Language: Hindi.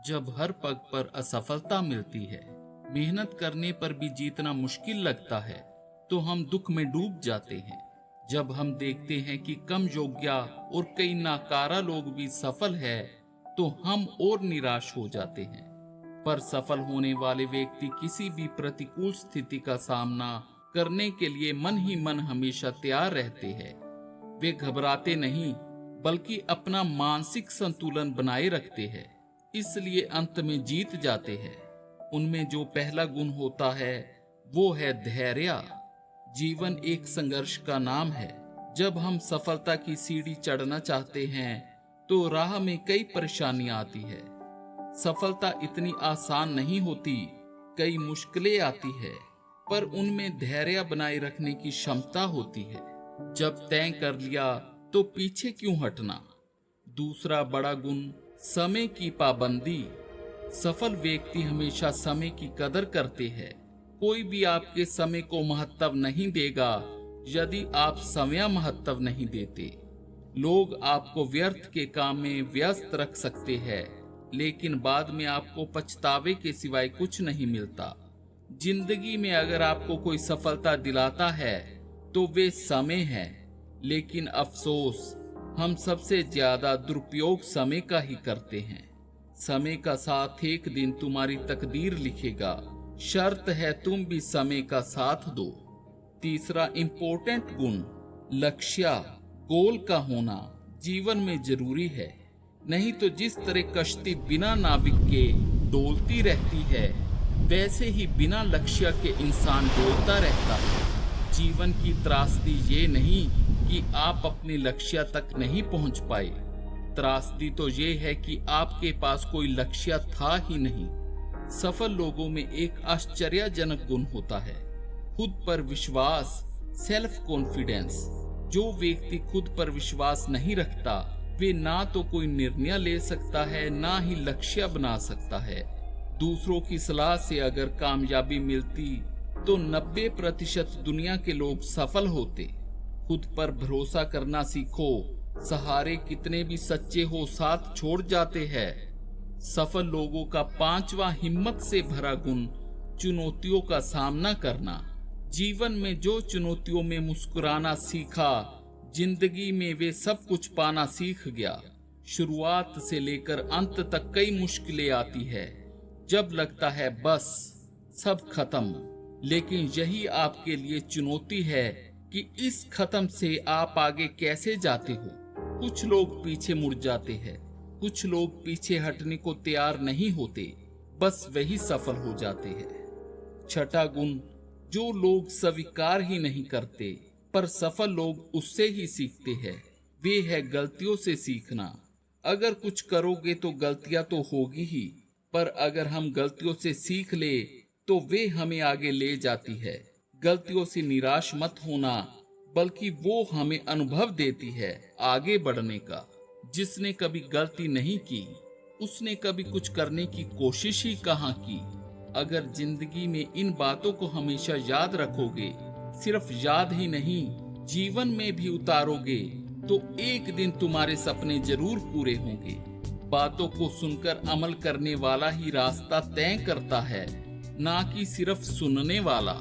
जब हर पग पर असफलता मिलती है, मेहनत करने पर भी जीतना मुश्किल लगता है, तो हम दुख में डूब जाते हैं। जब हम देखते हैं कि कम योग्य और कई नाकारा लोग भी सफल है, तो हम और निराश हो जाते हैं। पर सफल होने वाले व्यक्ति किसी भी प्रतिकूल स्थिति का सामना करने के लिए मन ही मन हमेशा तैयार रहते हैं। वे घबराते नहीं, बल्कि अपना मानसिक संतुलन बनाए रखते हैं, इसलिए अंत में जीत जाते हैं। उनमें जो पहला गुण होता है वो है धैर्य। जीवन एक संघर्ष का नाम है। जब हम सफलता की सीढ़ी चढ़ना चाहते हैं तो राह में कई परेशानियां आती है। सफलता इतनी आसान नहीं होती, कई मुश्किलें आती है, पर उनमें धैर्य बनाए रखने की क्षमता होती है। जब तय कर लिया तो पीछे क्यों हटना। दूसरा बड़ा गुण समय की पाबंदी। सफल व्यक्ति हमेशा समय की कदर करते हैं। कोई भी आपके समय को महत्व नहीं देगा यदि आप समय महत्व नहीं देते। लोग आपको व्यर्थ के काम में व्यस्त रख सकते हैं, लेकिन बाद में आपको पछतावे के सिवाय कुछ नहीं मिलता। जिंदगी में अगर आपको कोई सफलता दिलाता है तो वे समय है, लेकिन अफसोस हम सबसे ज्यादा दुरुपयोग समय का ही करते हैं। समय का साथ एक दिन तुम्हारी तकदीर लिखेगा, शर्त है तुम भी समय का साथ दो। तीसरा इंपॉर्टेंट गुण लक्ष्य, गोल का होना जीवन में जरूरी है। नहीं तो जिस तरह कश्ती बिना नाविक के डोलती रहती है, वैसे ही बिना लक्ष्य के इंसान डोलता रहता है। जीवन की त्रासदी ये नहीं कि आप अपने लक्ष्य तक नहीं पहुंच पाए, त्रासदी तो ये है कि आपके पास कोई लक्ष्य था ही नहीं। सफल लोगों में एक आश्चर्यजनक गुण होता है, खुद पर विश्वास, सेल्फ कॉन्फिडेंस। जो व्यक्ति खुद पर विश्वास नहीं रखता, वे ना तो कोई निर्णय ले सकता है, ना ही लक्ष्य बना सकता है। दूसरों की सलाह से अगर कामयाबी मिलती तो 90% दुनिया के लोग सफल होते। खुद पर भरोसा करना सीखो। सहारे कितने भी सच्चे हो साथ छोड़ जाते हैं। सफल लोगों का पांचवा हिम्मत से भरा गुण चुनौतियों का सामना करना। जीवन में जो चुनौतियों में मुस्कुराना सीखा, जिंदगी में वे सब कुछ पाना सीख गया। शुरुआत से लेकर अंत तक कई मुश्किलें आती है, जब लगता है बस सब खत्म, लेकिन यही आपके लिए चुनौती है कि इस खत्म से आप आगे कैसे जाते हो। कुछ लोग पीछे मुड़ जाते हैं, कुछ लोग पीछे हटने को तैयार नहीं होते, बस वही सफल हो जाते हैं। छठा गुण जो लोग स्वीकार ही नहीं करते, पर सफल लोग उससे ही सीखते हैं, वे है गलतियों से सीखना। अगर कुछ करोगे तो गलतियां तो होगी ही, पर अगर हम गलतियों से सीख ले तो वे हमें आगे ले जाती है। गलतियों से निराश मत होना, बल्कि वो हमें अनुभव देती है आगे बढ़ने का। जिसने कभी गलती नहीं की, उसने कभी कुछ करने की कोशिश ही कहाँ की। अगर जिंदगी में इन बातों को हमेशा याद रखोगे, सिर्फ याद ही नहीं जीवन में भी उतारोगे, तो एक दिन तुम्हारे सपने जरूर पूरे होंगे। बातों को सुनकर अमल करने वाला ही रास्ता तय करता है, ना कि सिर्फ सुनने वाला।